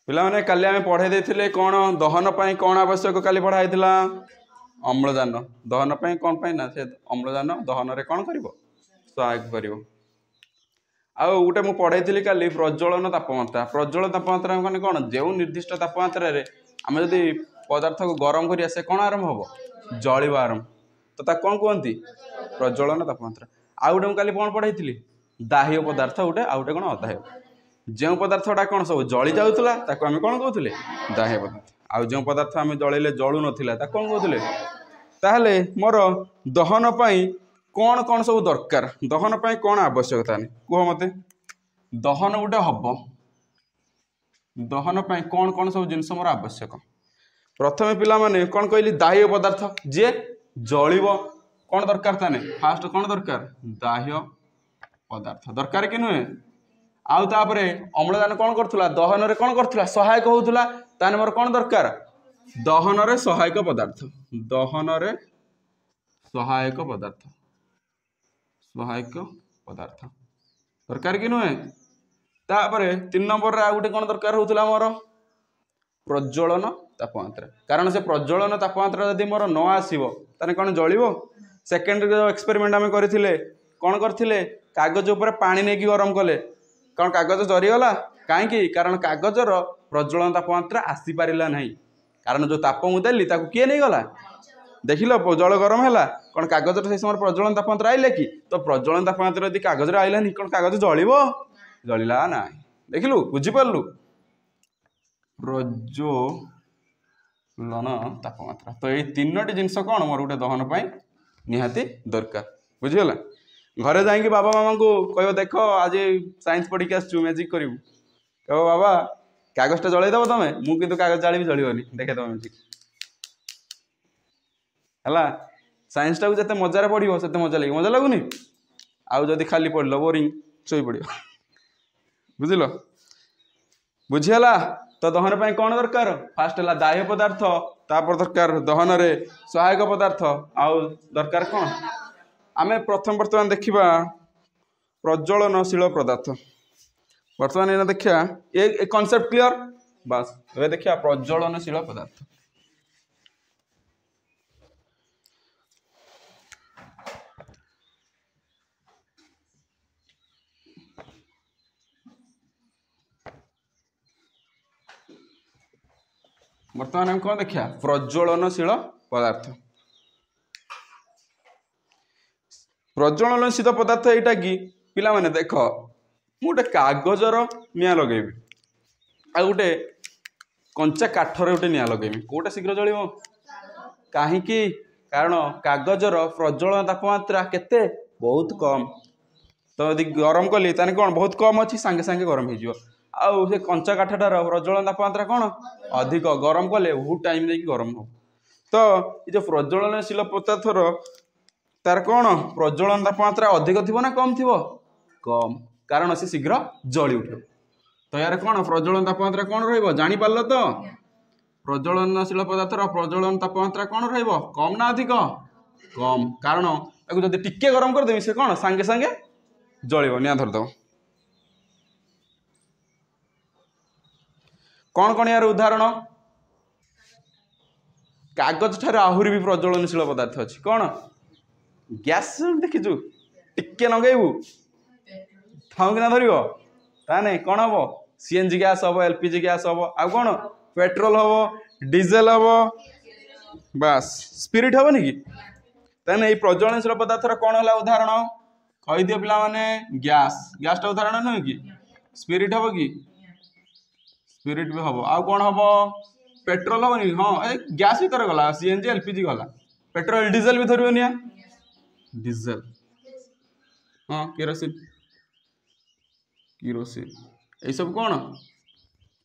पिलाने काली आम पढ़े देते कौन दहन पाई कौन आवश्यक काली पढ़ाई अम्लजान दहन पाई कौन पाई ना से अम्लजान दहन रे कौन कर सहायक कर गोटे मुझे पढ़ाई काली प्रज्वलन तापमात्रा प्रज्वलन तापमात्रा मैंने कौन जो निर्दिष्ट तापमात्रा आम जदि पदार्थ को गरम करिया से कौन आरंभ हम जलिब आरंभ तो कौन कहती प्रज्वलन तापमात्रा आउ गोटे मुझे कौन पढ़ाई दाह्य पदार्थ गोटे आउ गोटे कौन अदाह्य जो पदार्थटा कौन सब जली जाऊला आम कौन कहते दाह्य पदार्थ आउ जो पदार्थ आम जलिले जलू नाला कौन कहते ताहले मोर दहन पाई कौन कौन सब दरकार दहन पाई कौन आवश्यकता नहीं कह मत दहन गोटे हम दहन पाई कौन कौन सब जिनस मोर आवश्यक प्रथम पिला माने कौन कहली दाह्य पदार्थ जे जलिब कौन दरकार ताने फास्ट कौन दरकार दाह्य पदार्थ दरकार कि नुहे आउ तापरे अम्लजान कौन करूला दहन रे कौन करूला सहायक होउथुला ताने मोर कौन दरकार दहन रे सहायक पदार्थ दहन रे सहायक पदार्थ दरकार कि नुहे तापरे 3 नंबर रे आ गुटे कौन दरकार होउथुला मोर प्रज्वलन तापमात्रा कारण से प्रज्वलन तापमात्रा यदि मोर न आसीबो ताने कौन जलिबो सेकेंड जो एक्सपेरिमेंट आम करथिले कौन करथिले कागज ऊपर पानी नेकी गरम कले कौन कागज जरीगला कहीं कारण कागजर प्रज्वलन तापमात्रा आसी पारा ना कारण जो ताप मुदेली किए नहीं गला देख लो जल गरम है कौन कागज से समय प्रज्वलन तापमात्रा आइले कि तो प्रज्वलन तापमात्रा यदि कागज आइलानी कौन कागज जलिबो जलिला ना देखिलु बुझीपारू प्रज्वलन तापमात्रा तो ये 3टी जिनस कौन मोर गोटे दहन पाई निहाती दरकार बुझीगला घरे जाइए बाबा मामा को कह देख आज साइंस पढ़ी के आसु मैजिक करू कह बाबा कागजटा जलईदेव तुम मुझे कागज जाली जलिबनी देखे तुम मैजिक है साइंस टाक जिते मजार पढ़ो से मजा लगे मजा लगुनि आउ जदि खाली पढ़ल बोरिंग शोई पड़ बुझल बुझीगला तो दहन पाई कौन दरकार फास्ट है दाह्य पदार्थ तापर दरकार दहन रे सहायक पदार्थ आउ दरकार कौन आमे प्रथम बर्तमान देखा प्रज्वलनशील पदार्थ बर्तमान ये देखा ये कॉन्सेप्ट क्लियर बस ये देखा प्रज्वलनशील पदार्थ बर्तमान हम कौन देखा प्रज्वलनशील पदार्थ प्रज्वलनशील पदार्थ यहाँ कि पिला माने देख गोटे कागजर निआ लगेबी आ गोटे कंचा काठर गोटे निआ लगेबी कोटा शीघ्र जलिबो कहीं कारण कागजर प्रज्वलन तापमात्रा केते बहुत कम तो यदि गरम कली ताने कौन बहुत कम अच्छी सांगे सांगे गरम हो आउ से कंचा काठटार प्रज्वलन तापमात्रा कौन अधिक गरम कले बहुत टाइम देखिए गरम हो तो ये जो प्रज्वलनशील पदार्थर तार कौन प्रज्वलन तापमात्रा अधिक थी ना कम थी कम कारण से शीघ्र जली उठे तो यार कौन प्रज्वलन तापमात्रा कौन रहीपर तो प्रज्वलनशील पदार्थर प्रज्वलन तापमात्रा कौन कम ना अधिक कम कारण जब टिके गरम करदेवी से कौन सांगे सांगे जलिब निआ धरदेव कौन कौन यार उदाहरण कागज ठारे आहुरी भी प्रज्वलनशील पदार्थ अच्छी कौन गैस देखीचु टिके नगेबू थाऊ कि धर ताने कौन हम सीएनजी गैस हम एलपीजी गैस हम आ कौन पेट्रोल हम डीजेल हम बास स्पिरिट हेनी कि ताने ये प्रज्वलनशील पदार्थर कौन है उदाहरण कहीदिव पिला माने गैस गैसटा उदाहरण नुहे कि स्पिरिट हम कि स्पिरिट भी हम आ कौन हम पेट्रोल हेनी हाँ गैस भर गला सीएनजी एलपीजी गला पेट्रोल डीजेल भी धरनी आ डीजेल हाँ केरोसिन यही सब कौन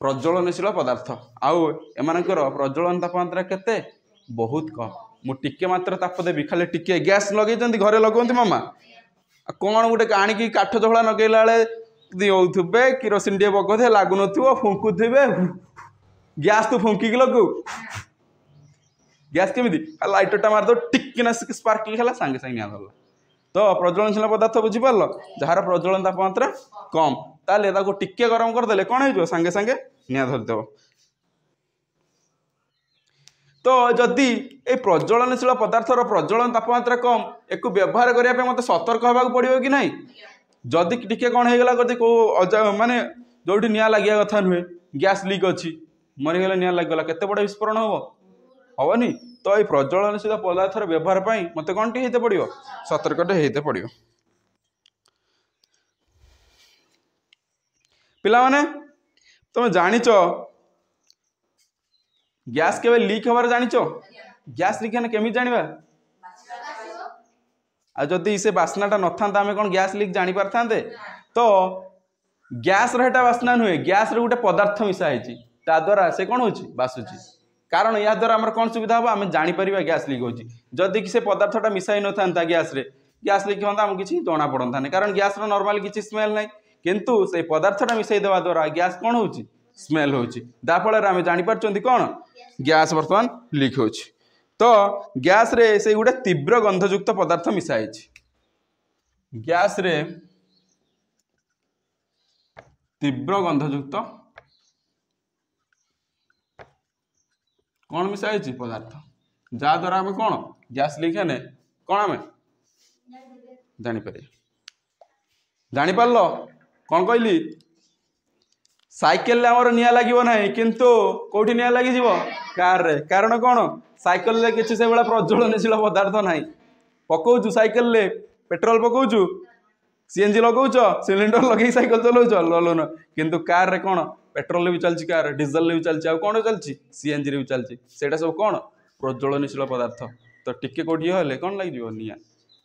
प्रज्वलनशील पदार्थ आउ एमानकर प्रज्वलन तापमात्रा केते बहुत कम मुझे मात्र ताप देवी खाली टिके गैस लगे घरे लगती मामा कौन गोटे आणिकी काठ झोला नगेला दिौथे किरोसिन टे पकौथे लगुन फुंकुथे गैस तो फुंकिक लगू गैस केमी लाइटरटा मारद टिकना स्पार्किंग है सांगे सांगे निआ धरला तो प्रज्वलनशील पदार्थ बुझीपार जार प्रज्वलन तापमात्रा कम ताले ताको टिके गरम करदेले कौन हो सांगे सांगे निया धरिदेव। तो जदि ए प्रज्वलनशील पदार्थर प्रज्वलन तापमात्रा कम एक व्यवहार करने मत सतर्क होगा पड़ो कि नहीं। जदि टिके कौन होगा कभी कौ माने जो निया लगे कथा नुहे गैस लीक अच्छी मरीगले निया लगेगा केते बड़ विस्फोरण हम हेनी। तो ये प्रज्वलनशील पदार्थर व्यवहार पर मत कौन टी होते पड़ो सतर्कटे होते पड़ो। पिला माने तुम जानिच गैस केवे लीक हबार जानिच गैस लीक है केमी जानिबा आ जदि से बास्नाटा न था आम कौन गैस लीक जानी पारते। तो गैस रेटा बास्ना नुहे गैस रे गोटे पदार्थ मिसाई ता द्वारा से कौन हो बासुची कारण या द्वारा आम कौन सुविधा हम आम जापर गैस लीक होची। जदि कि से पदार्थटा मिसाई न था गैस रे गैस लीक होता आमको किसी जना पड़ता नहीं कारण गैस नॉर्मली किसी स्मेल ना किंतु से पदार्थटा मिसाई देवा द्वारा गैस कौन हो स्मेल होफल आम जापर कौन गैस बर्तमान लीक हो। तो गैस रे से गोटे तीव्र गंधयुक्त पदार्थ मिसाई गैस रे तीव्र गंधयुक्त कौन मिसाई पदार्थ जहा द्वारा आम कौन गैस लीक है कौन आम जापर कौन कहली साइकेल आमर निया लगे ना किंतु कौटी निया लगी कार रे कारण कौन साइकेल रे किसी से भाया प्रज्वलनशील पदार्थ ना पकाऊ साइकेल रे पेट्रोल पकाऊ सीएनजी लगौच सिलिंडर लगे साइकेल चलाऊन किंतु कार रे कौन पेट्रोल भी चलती कार डीजल भी चलती कौन चलती सीएनजी भी चलती से सब कौन प्रज्वलनशील पदार्थ। तो टिके कौटी हेल्ले कौन लगे निया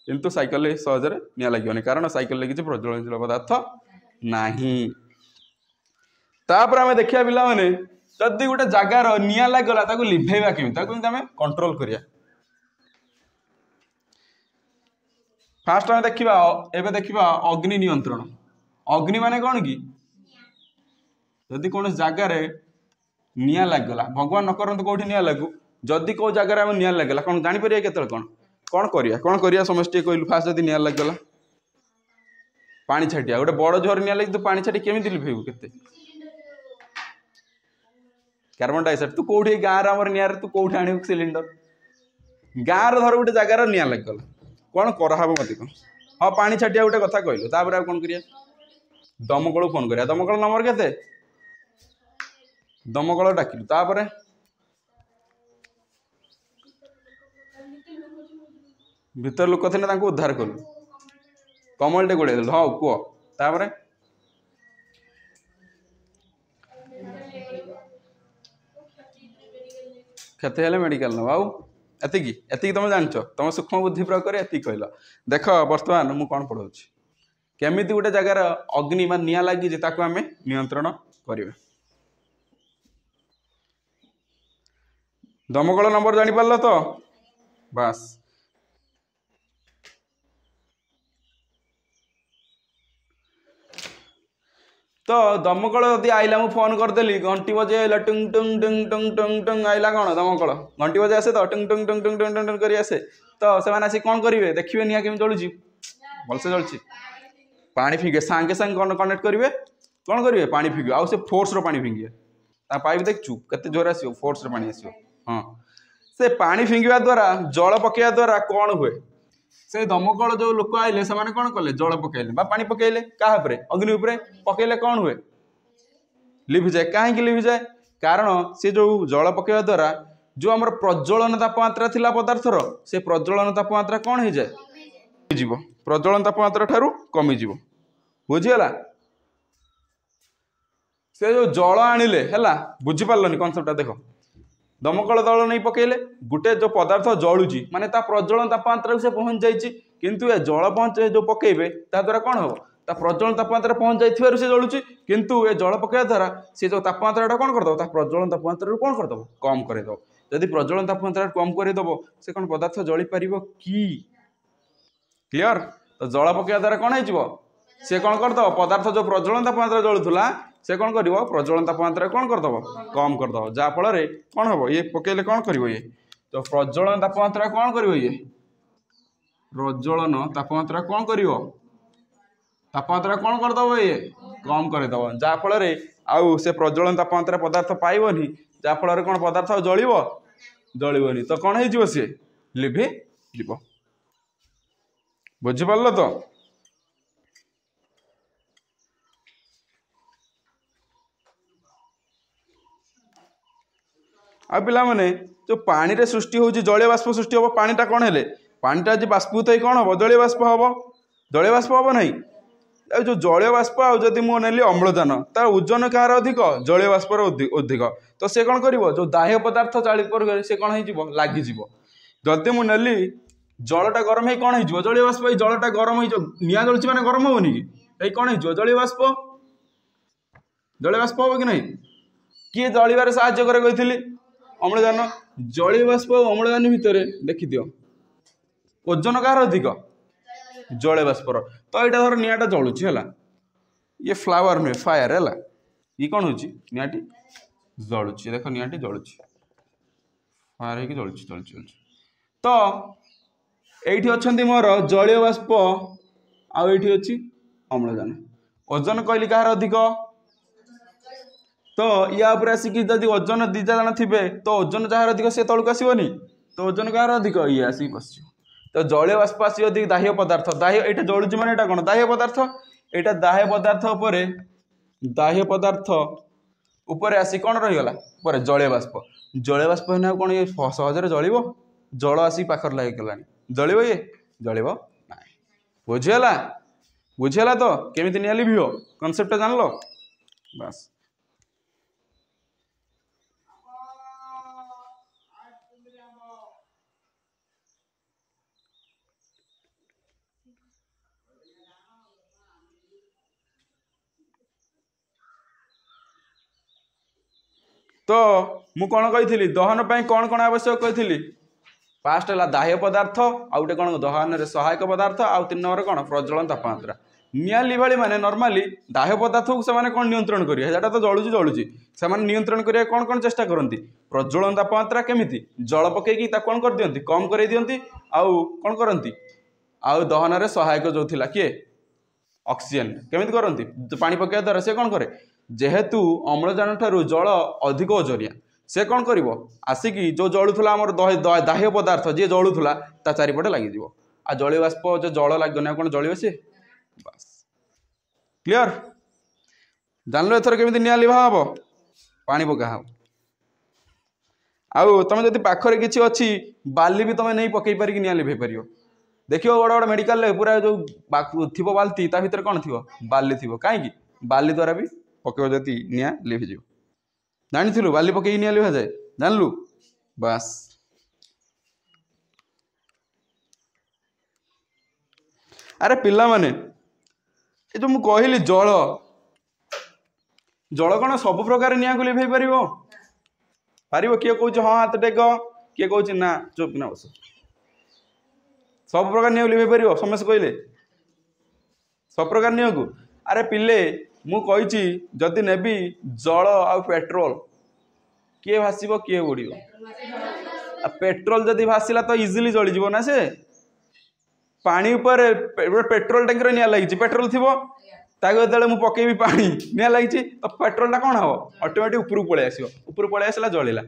किंतु साइकेल सहजरे निया लगे कारण साइकेल किसी प्रज्वलनशील पदार्थ नहीं। तापर आम देखा पिला माने जदि गोटे जगार निया लगला लिभेवा केमी आम कंट्रोल करिया। फास्ट आम देखा एवं देखा अग्नि नियंत्रण। अग्नि माने कौन कि जदि कौन जगार निया लगला भगवान न करते कौटी निया लगू जदि कौ जगार आम निया लगला कौन जापर के कौन करिया समस्त कहलु फास्ट जदि निया लगला पानी छाटिया गोटे बड़ झोर निया लगी तू पानी छाटी केमी लिभेबू केते कार्बन डाइऑक्साइड तू कौटी गाँव आम निया तू कौटी आण सिलिंडर गाँव धर गोटे जगार निया लगला कौन कराब मत कौन हाँ पानी छाटिया गोटे कथा कहलु तापर कौन करिया दमकल फोन करिया दमकल नंबर केते दमकल डाकिलु तापर भीतर लोक थे उद्धार कलु कमल टे गोड़े हाँ कह तापर क्षति हेल्ले मेडिकल नब आउ एति तुम जान तुम सूक्ष्म बुद्धि प्रयोग कर एति कहल। देख बर्तमान मु कौन पढ़ाऊँ केमी गोटे जगार अग्नि मान निया लगी आम नियंत्रण करिवे। दमकल नंबर जापर तो बास तो दमकल यदि आइला मु फोन करदेली घंटी बजे टुंग टुंग टुंग टुंग टुंग टुंग आइला कौन दमकल घंटी बजे आसे तो टुंग टुंग टुंग टुंग टुंग टुंग कर आसे तो से आसी कौन करेंगे देखिए निया केमी जलुची भलसे जलुची पानी फिंगे सांगे सांगे कनेक्ट करेंगे कौन करेंगे पानी फिंगे आउ से फोर्स रो पानी फिंगे पाइप देखु केते जोर आस फोर्स रो पानी आस हाँ से पानी फिंगा द्वारा जल पकड़ा द्वारा कौन हुए से दमकल जो लोक आइले से कौन कले जल पकड़े पानी पकड़े क्या अग्नि पकड़े कौन हुए लिभि जाए कहीं लिभि जाए कारण से जो जल पकड़ा द्वारा जो आम प्रज्वलन तापमात्रा थिला पदार्थर से प्रज्वलन तापमात्रा कौन हो जाए प्रज्वलन तापमात्रा ठारू कमी जीव बुझीगला से जो जल आनिले है बुझीपारे कनसेप्टा देख दमकल दल नहीं पकड़े गोटे जो पदार्थ जलुची माने ता प्रज्वलन तापमात्रा से पहुंच जाइए किंतु ये जल पहुंच जो पकड़े द्वारा कौन हम ता प्रज्वलन तापमात्रा पहुंच जाइए से जलुची किंतु ये जल पकड़ा द्वारा से जो तापमात्रा कौन करदे प्रज्वलन तापमात्रा कौन करदे कम करदे जदि प्रज्वलन तापमात्रा कम करदे से कौन पदार्थ जली पार कि क्लियर तो जल पकड़ा द्वारा कौन हो सी कौन करदे पदार्थ जो प्रज्वलन तापमात्रा जलुला से कौन कर प्रज्वलन तापमात्रा कौन करदे कम करदे जहाँफल कौन हम ये पकड़े कौन कर तो प्रज्वलन तापमात्रा कौन कर ये प्रज्वलन तापमात्रा कौन कर तापमात्रा कौन करदब ये कम करदब जहाँफल आउ से प्रज्वलन तापमात्रा पदार्थ पाइबनी जहाँफल कौन पदार्थ जलिब जलिबनी तो कौन हो सी लिभि जीव बुझिपार तो आ पिला माने जो पानी रे सृष्टि होची जलीय बाष्प सृष्टि होबो पानीटा कौन हेले पानीटा जे बाष्पीभूत होई कौन होबो जलीय बाष्प होबो नहीं जो जलीय बाष्प आ जदि मु नेली अम्लजान तार ओजन कार अधिक जलीय बाष्पर अधिक तो से कौन करिवो जो दाह्य पदार्थ चाली पर से कौन होई जीवो लागि जीवो जदि मु नेली जलटा गरम है कौन हो जलीय बाष्प जलटा गरम हो निया जलुची माने गरम होनी कि कौन हो जलीय बाष्प हो कि नहीं किए जलिबार साहाय्य करे कहिथिली अम्लजान जलीय बाष्प और अम्लजान भितर देखि दियो ओजन कार अधिक जलीय बाष्पर तो यहाँ धर निआटा जलुची है ये फ्लावर नुहे फायर है ये कौन हो निआटी जलुची देख निआटी जलुची फायर है जलुची जलुची जलुची तो एठी अछंती मोर जलीय बाष्प आठी अच्छी अम्लजान ओजन कहली कहार अधिक तो या आसिक जदि ओजन दीजा जन थे तो ओजन जार अधिक सी तौक आसबनी तो ओजन कहार अधिक ये आसिक बस तो जलीय बाष्प आसी अधिक दाह्य पदार्थ दाह्य यहाँ जलुची मैंने यहाँ कौन दाह्य पदार्थ यहाँ दाह्य पदार्थ उपर आसी कौन रहीगला पर जलीय बाष्प है कौन ये सहजरे जलिब जल आसी पाखर लगे जलिब ये जलिब ना बुझीगला तो केमिति निया लिभियो कॉन्सेप्ट जान लो बस तो मु कौन कही दहन कौन कौन आवश्यक कही फास्ट है दाह्य पदार्थ आउटे कौन दहन रे सहायक पदार्थ आउ 3 नंबर कौन प्रज्वलन तापमात्रा निया लिभाली माने नॉर्मली दाह्य पदार्थ को से कौन नियंत्रण करिए हेटा तो जलुची से नियंत्रण करिया कौन कौन चेष्टा करती प्रज्वलन तापमात्रा केमिति जल पकईकी कौन कर दियंती कम कर दियंती आउ कौन करती आउ दहन रे सहायक जो थिला किए ऑक्सीजन केमिति करती पानी पकड़ा द्वारा से कौन करे जेहेतु अम्लजान ठारू जल अधिक ओजनिया से कौन कर आसिकी जो जलुला आम दाह्य पदार्थ जी जलुला ता चारिपटे लगे आ जलीय बाष्प जो जल लगे कौन जलिब सी बस क्लियर जान लो एथर केमिति निया लिभा हम पानी पका हम आउ तुम जब पाखरे किसी अच्छी बाली भी तुम नहीं पकई पारिक निया लिभे पार देखियो बड़ बड़ मेडिकल पूरा जो थी बाल्टी ता भीतर कौन थी बाली थी कहीं बाली द्वारा भी पकेब जदि निया लिभिज जानी बाली पकई निया लिभा जाए जानलु बस अरे पिला माने ये जो मुझे कहली जल जल कौन सब प्रकार निया को लिभे पार किए कौच हाँ हाथ टेक किए कौच ना चुप ना बस सब प्रकार निया लिभे पार समस्त कहले सब प्रकार निया को अरे पिले मु कही जदि नेबी जल आ पेट्रोल किए भाषिब किए बुड़ पेट्रोल जदि भाषिला तो इजिली जलीज ना से पानी ऊपर पेट्रोल टैंकर निया लगी पेट्रोल थी जो मुझे पकेबी पानी निया लगी तो पेट्रोलटा कौन हम ऑटोमेटिक ऊपर पलि आस ऊपर पलि आसला जलिला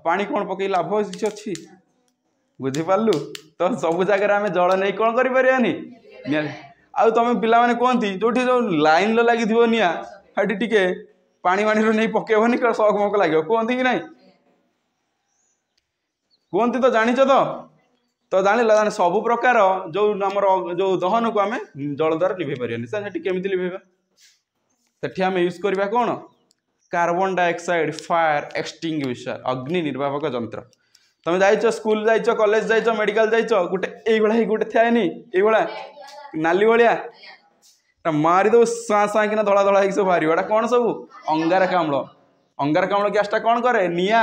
पानी कौन पकई लाभ किसी अच्छी बुझीपारू तो सब जगह आम जल नहीं कौन करें आ तुम पिला माने कहती जो जो लाइन लगी निया हटी टिके पानी वाणी नहीं पकेबनी शौक मक लगे कहती कि नहीं कहती तो जानी तो जान सब प्रकार जो आमर जो दहन को आम जल द्वारा लिभे पारे केमी लिभेबा सेठी आम यूज करवा कौन कार्बन डाइऑक्साइड फायर एक्सटिंग्विशर अग्नि निर्वापक जंत्र तुम जाइच स्कूल जाइच कॉलेज जाइच मेडिकल जाइच गोटे गोटे थाएनि ये नाली भाया मारी दो साँ कि धला धला सब बाहर कौन सब अंगारकाम्ल गैसटा कौन करे निया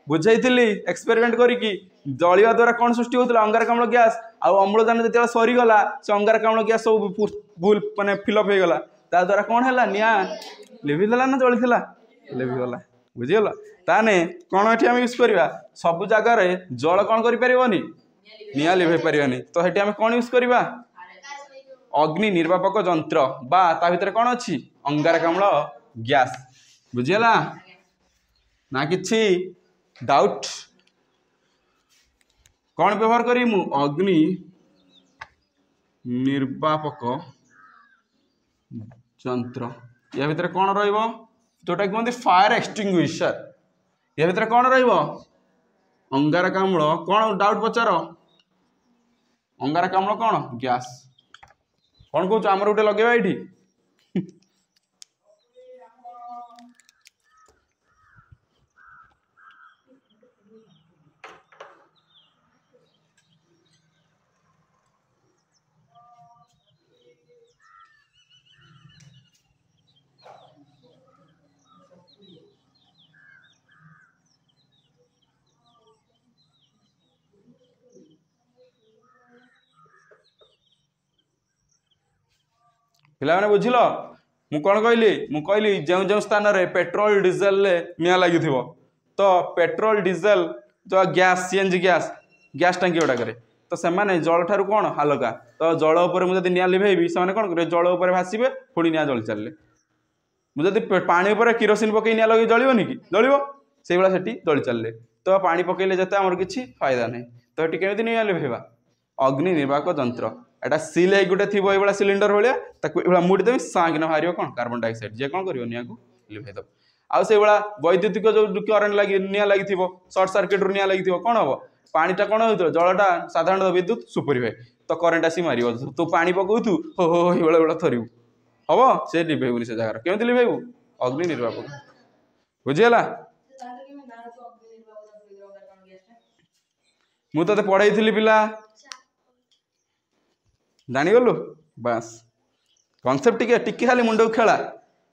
बुझाई एक्सपेरिमेंट करी जलिया द्वारा कौन सृष्टि होता अंगारकाम्ल गैस आ अम्लजान जो सरीगला से अंगारकाम्ल गैस सब भूल माने फिलअप हो गला ता द्वारा कौन है निया लिभिदेला ना जलीला लिभिगला बुझीगल ताने कौन ये आम यूज करवा सब जगार जल कौन कर निया लिभे पारे तो ये आम कौन यूज करवा अग्नि निर्वापक जंत्र बा ता भितर कौन अच्छी अंगारकाम्ल गैस बुझीगला ना किछि डाउट कौन व्यवहार करी मु अग्नि निर्वापक जंत्र या भितर कौन रहिबो जोटा कहते फायर एक्सटिंग्विशर या भितर कौन रहिबो अंगारकाम्ल कौन डाउट पचार अंगारकाम्ल कौन गैस कौन कहूँ आमर गोटे लगेगा ये पिला बुझिल मु कौन कहली जो जो स्थान में पेट्रोल डीजेल निआं लगी तो पेट्रोल डीजेल जो गैस सीएनजी गैस टांकी गुड़ाक तो से जल ठार कौन हालका तो जल उपर मुझे निआं लिभेबी से कौन करेंगे जल उपर भाषे पुणी निआं जली चलिए मुझे पानी उपर किरोसिन पकई निआं लगे जलिबनी कि जलिब से भाई से जली चलिए तो पानी पकईले जिते आमर किसी फायदा नहीं तो ये केमी निआं लिभेबा अग्नि निर्वापक जंत्र एटा सील गोटे थी ये सिलिंडर भाया मुड़ीदेवी सांगिन बाहर कौन कार्बन डाइऑक्साइड जे कौन कर निआं को लिभेद आउ से वैद्युतिक जो करेन्ट लगी निआं लगी सर्ट सर्किट रू निआं लगी कौन हम पानीटा कौन हो जलटा साधारण विद्युत सुपरी हुए तो करेन्ट आसी मार तू पानी पकाऊ हो हो बेले बेले थरु हम से लिभेबुनि से जगार केमी लिभेबू अग्नि निर्वापक बुझीगला मु तो पढ़ाई पिला जानीगलु बास कनसेप्ट टिके खाली मुंड को खेला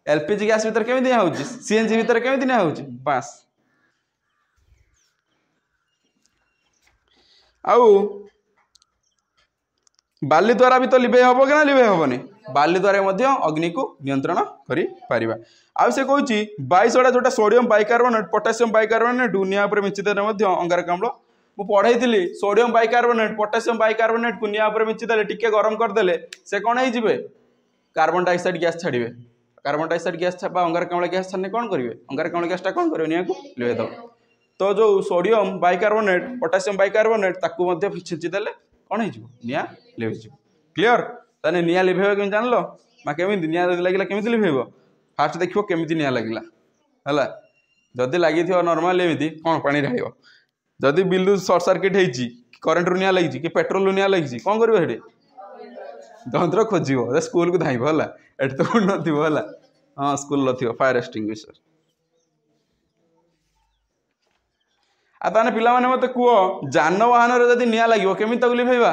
एलपीजी गैस भीतर केमी निआं होउची सीएनजी भीतर केमी निआं होउची बास आउ बाली द्वारा भी तो लिभे हम कि ना लिभे हेनी बाली द्वारा अग्नि को नियंत्रण कर आउ से कहूँ 22 जोटा सोडियम बाइकार्बोनेट पोटासियम बाइकार्बोनेट निआं पर मिचित अंगारकाम्ल मु पढ़ाई सोडियम बाइकार्बोनेट पोटासियम बाइकार्बोनेट को निआं पर मिचिदेले टिके गरम करदेले से कौन हो कार्बन डाइऑक्साइड गैस छाड़े कार्बन डाइऑक्साइड गैस अंगारकाम्ल गैस छाड़ने कौन करेंगे अंगारकाम्ल गैसटा कौन कर निआं को लिभेद तो जो सोडियम बाइकार्बोनेट पोटासियम बाइकार्बोनेट ताकू छींचीदेले कौन हो निआं लिभे क्लीयर ताने निआं लिभेब केमी जान लो केमी निआं लगे केमी लिभेब फास्ट देखो केमी निआं लगे है जदि लगी नॉर्मल एमती कौन पानी ढाल जदि बिल्डु सर्ट सर्किट होती करेन्ट रू निआं लगी कि पेट्रोल निआं लगी कौन कर जंत्र खोज स्कूल को धाइब है ये तो कौन ना हाँ स्कूल थी फायर एक्सटिंग्विशर आ ताने पिला माने मते कह जानवाहन जदि निआं लगे केमी ताकू लिभेबा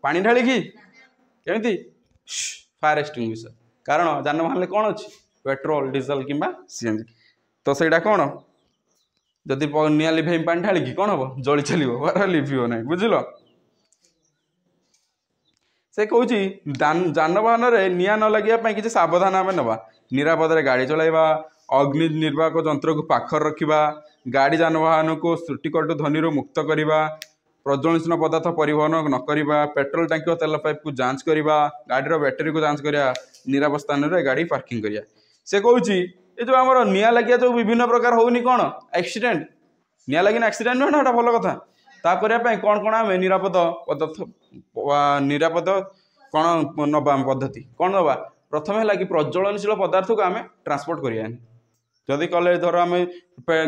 पानी ढाली केमी फायर एक्सटिंग्विशर कारण जानवाहन कौन अच्छी पेट्रोल डीजेल कि सीएनजी तो सहीटा कौन जदि निआं लिभे पानी ढाली कौन हम जली चलो लिभो ना बुझल से कहूँ जानवाहन निआं न लगे किसी सावधान आम ना निरापद गाड़ी चलाइबा अग्नि निर्वापक जंत्र को पाखर रखा गाड़ी जानवाहन को त्रुटिकटु ध्वनि मुक्त करवा प्रज्वलनशील पदार्थ परिवहन न करवा पेट्रोल टांकी और तेल पाइप को जांच करवा गाड़ी बैटेरी को जांच करवा निरापद स्थान में गाड़ी पार्किंग करवा से कहूँ ये जो आम निआं लगे जो विभिन्न प्रकार होनी कौन एक्सीडेंट निआं लगे एक्सीडेंट नुह ना भल कथा ताकि कौन कौन आम निरापद पदार्थ निरापद कौन नवा पद्धति कौन नवा प्रथम है कि प्रज्वलनशील पदार्थ को आम ट्रांसपोर्ट करानी जदि कले धर आम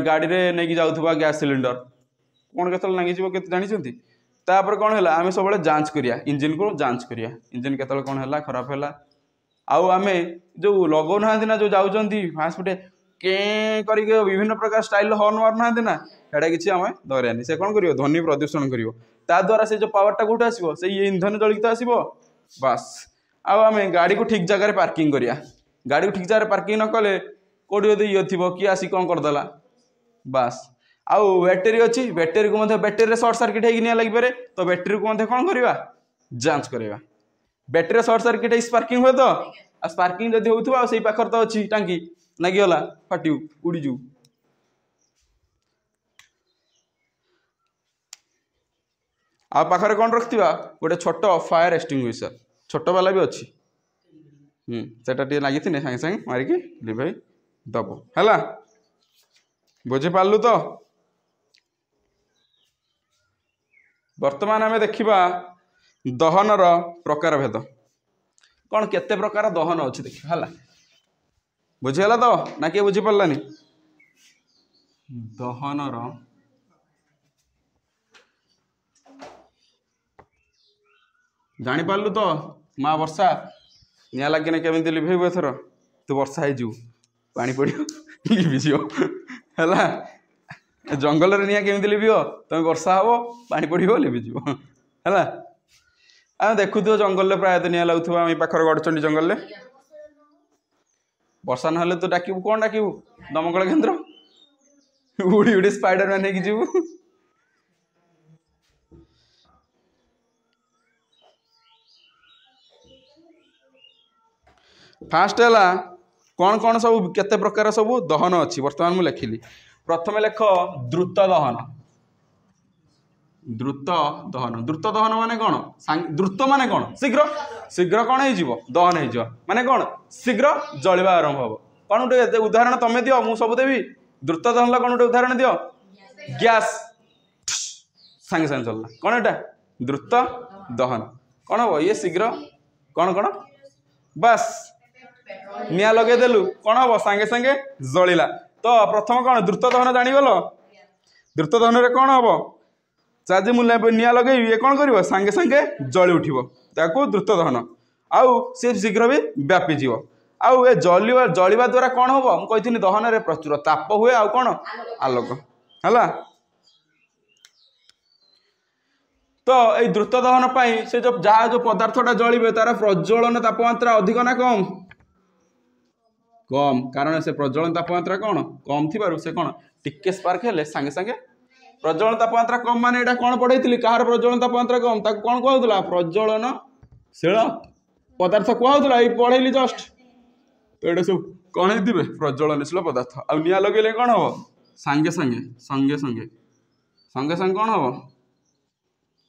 गाड़ी में नहीं जाऊा गैस सिलिंडर कौन के लगे के जानते तापर कौन है आम सब जांच करिया इंजिन को जांच करिया इंजिन के कौन है खराब है आउ आम जो लगौ ना जो जाऊँच फास्ट फुटे के विभिन्न प्रकार स्टाइल हर्न मारूना ना ସେଇଟା କିଛି ଆମେ ଧରିବାନି ସେ କ'ଣ କରିବ ଧ୍ୱନି ପ୍ରଦୂଷଣ କରିବ ତା ଦ୍ୱାରା ସେ ଯେଉଁ ପାୱାରଟା କେଉଁଠୁ ଆସିବ ସେଇ ଇନ୍ଧନ ଜଳିତ ଆସିବ ବାସ୍ ଆଉ ଆମେ ଗାଡ଼ିକୁ ଠିକ୍ ଜାଗାରେ ପାର୍କିଂ କରିବା ଗାଡ଼ିକୁ ଠିକ୍ ଜାଗାରେ ପାର୍କିଂ ନ କଲେ କେଉଁଠି ଯଦି ଇଏ ଥିବ କିଏ ଆସି କ'ଣ କରିଦେଲା ବାସ୍ ଆଉ ବ୍ୟାଟେରୀ ଅଛି ବ୍ୟାଟେରୀକୁ ମଧ୍ୟ ବ୍ୟାଟେରୀରେ ସର୍ଟ ସର୍କିଟ୍ ହେଇକି ନିଆଁ ଲାଗିପାରେ ତ ବ୍ୟାଟେରୀକୁ ମଧ୍ୟ କ'ଣ କରିବା ଯାଞ୍ଚ କରିବା ବ୍ୟାଟେରୀରେ ସର୍ଟ ସର୍କିଟ୍ ହେଇ ସ୍ପାର୍କିଂ ହୁଏ ତ ଆଉ ସ୍ପାର୍କିଂ ଯଦି ହେଉଥିବ ଆଉ ସେଇ ପାଖରେ ତ ଅଛି ଟାଙ୍କି ଲାଗିଗଲା ଫାଟିବୁ ଉଡ଼ିଯିବୁ आ पाखरे कौन रखा गोटे छोट फायर एक्सटिंग्विशर छोट वाला भी अच्छी सेटा टे लगी सागे सागे मारिकी लिभेई दब है बुझीपारू तो वर्तमान आम देखा दहनर प्रकार भेद कौन केते प्रकार दहन अच्छी देखा है बुझीगला तो ना किए बुझीपारानी दहनर जापारू तो माँ वर्षा निआ लगे केमी लिभेबू एथर तू वर्षा हो पानी पड़ लिभिज है जंगल में निआ केमी लिभ तुम वर्षा हम पानी पड़ो लिभिज है आम देखु जंगल प्रायतः निआ लगुवा आम पाखर गड़चंडी जंगल में वर्षा ना तू डाकू कौन डाकू दमकल केन्द्र उड़ी उड़ी स्पाइडरमैन होगी जीवु फास्ट है कौन कौन सब केते प्रकार सब दहन अच्छी वर्तमान मुझे लिखिली प्रथम लेख द्रुत दहन द्रुत दहन माने कौन द्रुत माने कौन शीघ्र शीघ्र कौन हो दहन हो माने कौन शीघ्र जलिबा आरंभ हम कौन गोटे उदाहरण तुम दियो मु सब देवी द्रुत दहन कौन गोटे उदाहरण दियो गैस सांगे सांगे चलना कौन एटा द्रुत दहन कौन हम ये शीघ्र कौन कौन बस निआ लगेदेलु कौन हम सांगे सांगे जलिला तो प्रथम कौन द्रुत दहन जानीगल द्रुत दहन रे कौन हम चार्ज मुझे निआ लगे ये कौन कर सांगे सांगे जली उठिबो ताकू द्रुत दहन आउ से शीघ्र भी व्यापी जीव आउ ए जलिबा द्वारा कौन हम मुझे दहन रे प्रचुर ताप हुए आउ कौन आलोक है तो ये द्रुत दहन पाई से जो जहाँ जो पदार्थटा जलिबे तार प्रज्वलन तापमात्रा अधिक ना कम कम कारण से प्रज्वलन तापमात्रा कौन कम थी से कौन टिके स्पार्क हेले सांगे सांगे प्रज्वलन तापमात्रा कम माने एटा कौन पढ़ेइथिली कहार प्रज्वलन तापमात्रा कम ताको कौन कहउतला प्रज्वलनशील पदार्थ कहउतला ई पढ़ेइली जस्ट तो एटा सब कौन हेतिबे प्रज्वलनशील पदार्थ आ निया लगेले कौन हो सांगे सांगे संगे संगे संगे संगे कौन हो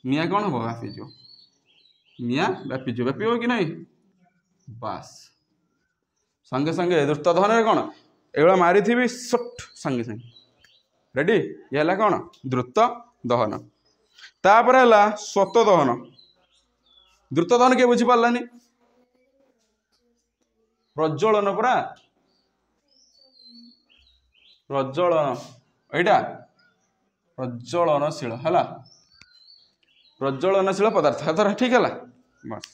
निया कौन हो व्यापीज निया व्यापीज कि नहीं बास संगे संगे द्रुत दहन कौन एगुड़ा मारी थी सट संगे संगे रेडी ये है कौन द्रुत दहन तापर है स्वत दहन द्रुत दहन किए बुझीपारानी प्रज्वलन परा प्रज्वलन एटा प्रज्वलनशील है प्रज्वलनशील पदार्थ है ठीक है बस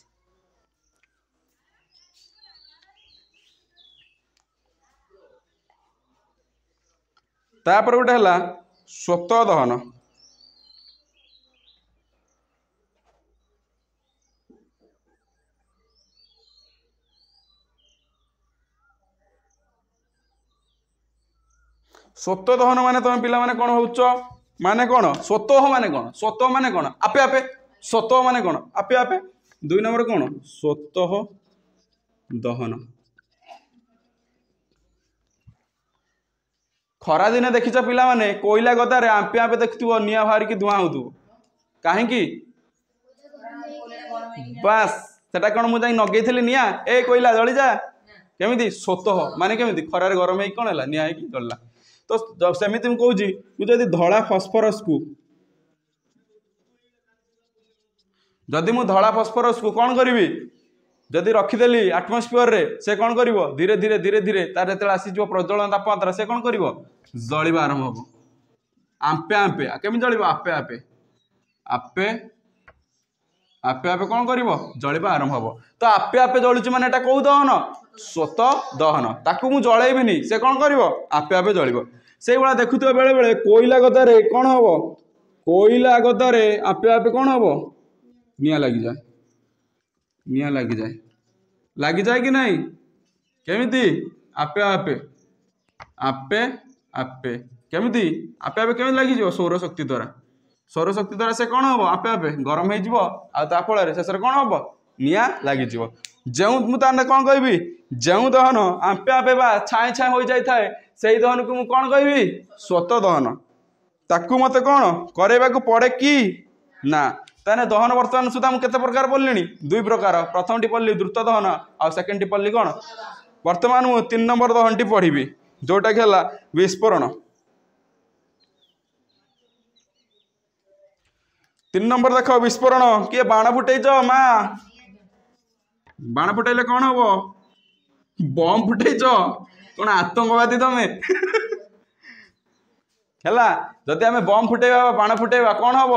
तापर गोटे है स्वत दहन स्वत दहन माने तुम पिला माने कौन होउच माने कौन स्वतः माने कौन स्वतः माने कौन आपे आपे स्वतः माने कौन आपे आपे दुई नंबर कौन स्वतः दहन खरा दिन देखिच पिला माने कोयला गदारे आंपे आंपे देखुव निआ बाहर की धुआं होतु कहीं बास सेटा कौन मुझे नगेली निआ ए कोयला जली जा केमी स्वतः माने केमी खरार गरम कौन है निआ जल्ला तो सेमती मुझे मुझे धड़ा फस्फरस को जदि मु धड़ा फस्फरस को कौन करी जदि रखिदेली आटमोस्फियर रे से कौन कर धीरे धीरे धीरे धीरे तार जो आसीज प्रज्वलन तापमात्रा से कौन कर जलिबा आरंभ हम आंपे आंपे केमी जलिब आपे आपे आपे आपे आपे कौन कर जलिबा आरंभ हम तो आपे आपे जलुची माने एटा कौ दहन स्वत दहन ताकू मु जलैबिनी से कौन कर आपे आपे जलिब से भाया देखुव बेले बेले कोयला गदारे कौन हम कोयला गदारे आपे आपे कौन हम निआ लगी जाए निआ लगी जाए कि नहीं केमिति आपे आपे आपे आपे केमिति आपे आपे केमिति लगी सौर शक्ति द्वारा से कौन हम आपे आपे गरम हो फल शेष कौन हम निआ लगी जो मुझे कौन कहि जो दहन आपे आपे बा छाए छाए हो जाए से दहन को मुझे कौन कहि स्वत दहन ताकू मत कौन करवाक पड़े कि ना ताने दहन वर्तमान सुधा मुझे केते प्रकार पढ़ली 2 प्रकार प्रथम टी पढ़ली द्रुत दहन आ सेकेंड टी पढ़ली कौन वर्तमान मु 3 नंबर दहन टी पढ़ी जोटा कि विस्फोरण 3 नंबर देख विस्फोरण किए बाण फुटेच माँ बाण फुटेले कौन हम बम फुटेच कौन आतंकवादी तमें है जदि आम बम फुटेबा बाण फुटेबा कौन हम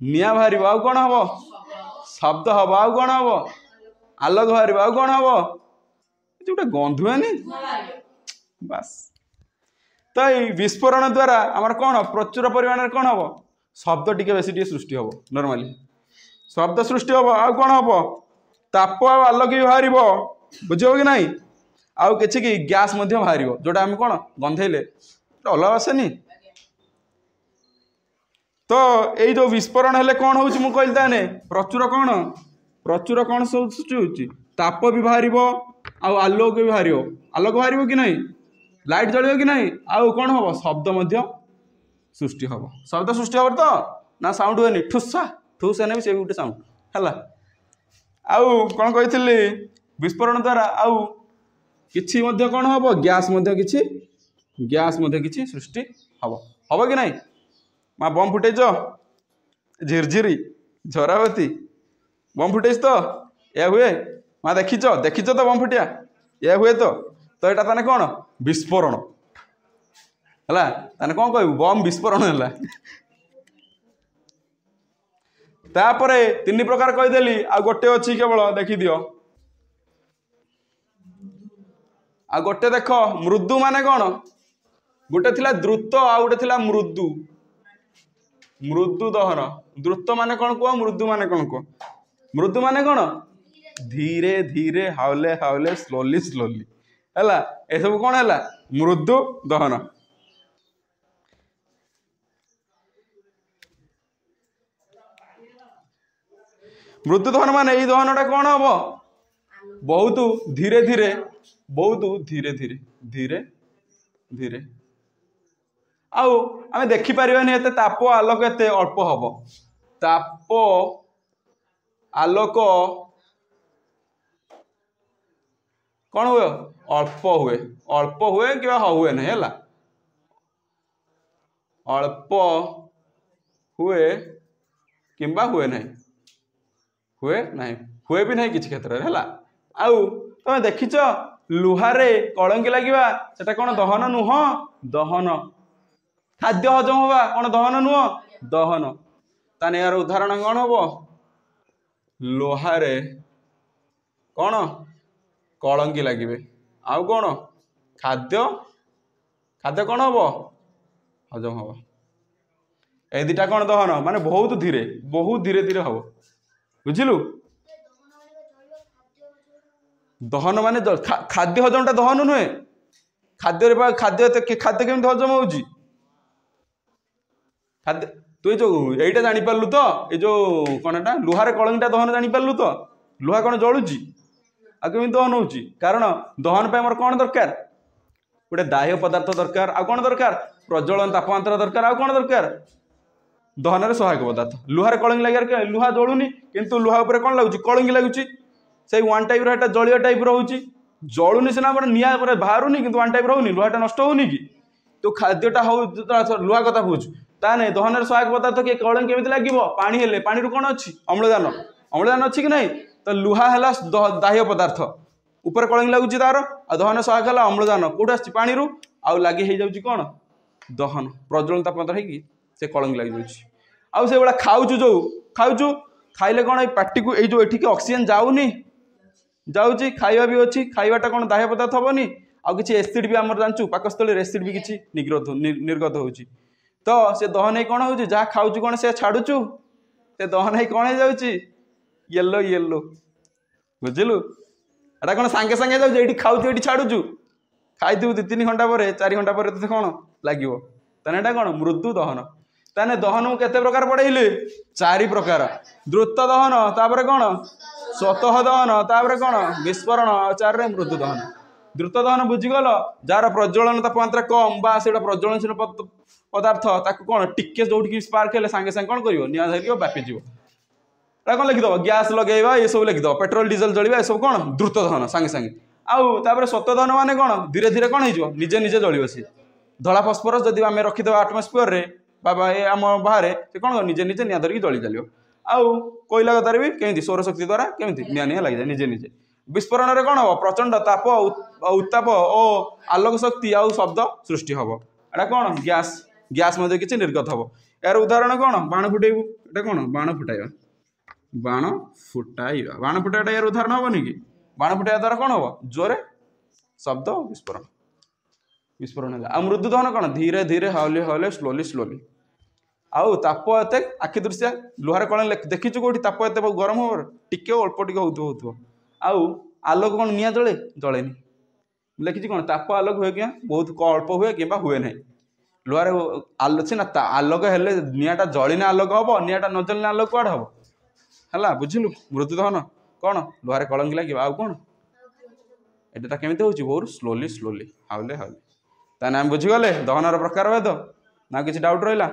निआ बाहर आउ कौन हम शब्द हम आउ कौन हम आलोक बाहर आउ कौन हम गोटे गंधुआनी बास तो ये विस्फोरण द्वारा आमर कौन प्रचुर परिमाण कौन हम शब्द टी बेसी टी सृष्टि हम नॉर्मली शब्द सृष्टि हम आउ कौन हम ताप आलोक भी बाहर बुझ कि ना आउ कि गैस बाहर जोटा आम कौन गंधेले अलग आसेनी तो यही जो विस्फोरण हेले कौन हो कहली ताने प्रचुर कौन सृष्टि होची ताप भी बाहर आलोक भी बाहर आलोक बाहर कि नहीं लाइट जलियो कि नहीं आउ कौन हम शब्द सृष्टि हम शब्द सृष्टि हम तो ना साउंड हुए ठुसा ठुस है भी से गोटे साउंड है आउ कौन कही विस्फोरण द्वारा आउ किछि मध्य कौन हम गैस किछि सृष्टि हम कि नहीं माँ बम फुटेच झिरझिरी झरावती बम फुटेच तो या हुए माँ देखिच तो बम फुटिया या हुए तो यहाँ ताने कौन विस्फोरण है ताने कौन कहू बम विस्फोरण है तापर 3 प्रकार कहीदेली आ गोटे अच्छी केवल देखी दियो आ गोटे देख मृदु माने कौन गोटे थिला द्रुत आ गोटे थिला मृदु मृदु दहन द्रुत माने कौन कह मृदु माने कौन कह मृदु माने कौन धीरे धीरे हावले हावले स्लोली स्लोली है ए सब कौन है मृदु दहन मृदु दहन माने यही दहनटा कौन हम बहुत धीरे धीरे धीरे धीरे आउ आम देखिपर एते ताप आलोक एते अल्प हम ताप आलोक कौन हुए अल्प हुए कि हुए नहीं है अल्प हुए कि हुए नहीं हुए भी नहीं किसी क्षेत्र है आउ तुम देखिच लुहारे कलंकी लगे सेटा कौन दहन नुह दहन खाद्य हजम हवा कौन दहन नुह दहन ताने यार उदाहरण कौन हम लोहारे कौन कलंकी लगे आउ कौन खाद्य खाद्य कौन हम हजम हवा ए दुटा कौन दहन माने बहुत धीरे धीरे हम बुझिलु दहन माने खाद्य हजमटा दहन नुहे खाद्य खाद्य खाद्य केमती हजम होउची खाद्य तु जो यहीटा जापारू तो ये जो कौन एटा लुहार कलंकीटा दहन जापारू तो लुहा कौन जलुची आ केमी दहन होउची कारण दहन पे मोर कौन दरकार गोटे दाह्य पदार्थ दरकार आ कौन दरकार प्रज्वलन तापमात्रा दरकार आ कौन दरकार दहन में सहायक पदार्थ लुहार कलंकी लगे लुहा जलुनी किंतु लुहा उपर कौन लगुच कलंकी लगुच से वन टाइप रहा जलिया टाइप रोचे जलुनी सीना निआ बाहर कि वन टाइप रोनी लुहाटा नष्ट होनी कि तो खाद्यटा हो लुहा कथा पूछ ताने दहन सहायक पदार्थ किए कलंकी केमी लगे पानी हेले पानी कौन अच्छी अम्लजान अच्छी कि नहीं तो लुहा है दाह्य पदार्थ ऊपर कलंकी लगुच तार आ दहन सहायक है अम्लजान कौट आनी आउ लगे हो जाऊँ कौन दहन प्रज्वलन तापमात्रा है से कलंकी लग जाऊँ आउ से भाया खाऊचु जो खाऊचु खाइले कौन पार्टी को जो एठिक ऑक्सीजन जाऊनी जाऊँगी खाଇବା भी अच्छी खाइबाटा कौन दाह्य पदार्थ हेनी आउ कि एसिड भी आम जानचु पाकस्थली एसिड भी किसी निर्गत होची तो से दहन ही कौन हो जहाँ खाऊचु कौन से छाड़ुचु से दहन ही कौन हो येलो येलो बुझिलु एटा कौन सांगे सांगे जाऊँ ये खाऊचु ये छाड़ुचु खाई 2-3 घंटा पर 4 घंटा पर तो कौन लगे ताने कौन मृदु दहन ताने दहन को केते प्रकार पढ़ेले 4 प्रकार द्रुत दहन तापर कौन स्वतः दहन तापर कौन विस्फोरण 4 मृदु दहन द्रुत दहन बुझीगल जार प्रज्वलन तापमात्रा कम बा से प्रज्वलनशील पदार्थ ताकू कौन टिके जो स्पार्क हेले सांगे सांगे कौन कर निआ धरिक व्यापीज कौन लिखिदेव गैस लगेगा ये सब लिखिदेव पेट्रोल डीजेल जलिबा ये सब कौन द्रुत दहन सांगे सांगे आउ सत्य दहन माने कौन धीरे धीरे कौन हो निजे निजे जलिब सी धला फस्फरस जदि आम रखिदेव आटमोस्फियर रे बाबा ये आम बाहर से कौन निजे निजे निआ धरिक जली चलो आउ कोयला गतार भी कमी सौरशक्ति द्वारा कमी निआ निआ लग जाए निजे निजे विस्फोरण में कौन हम प्रचंड ताप उत्ताप और आलोक शक्ति आउ शब्द सृष्टि हम एटा कौन गैस गैस किसी निर्गत हम यार उदाहरण कौन बाण फुटेबू एटा कौन बाण फुटाइबा बाण फुटाइबा यार उदाहरण हेनी कि बाण फुटाइबा द्वारा कौन हम जोरे शब्द विस्फोरण विस्फोरण है आ मृदु दहन कौन धीरे धीरे हावले हावले स्लोली स्लोली आउ ताप एत आखि दृश्य लुहार कौन देखीचु कौटी ताप एत गरम हो टिके अल्प टिके हो आउ आलोक कौन निआ जले जलेनी लिखी कौन ताप आलोक हुए क्या बहुत अल्प हुए कि हुए ना लुहार आलो सीना आलोक हेले निआटा जलिना आलोक हम निआटा न जलिना आलोक कौन हम है बुझिलु मृदु दहन कौन लुहार कलंकी लगे आउ कौन एटा केमी हो बहुत स्लोली स्लोली हावले हावले ताने आम बुझीगले दहनर प्रकार भेद ना किसी डाउट रहा।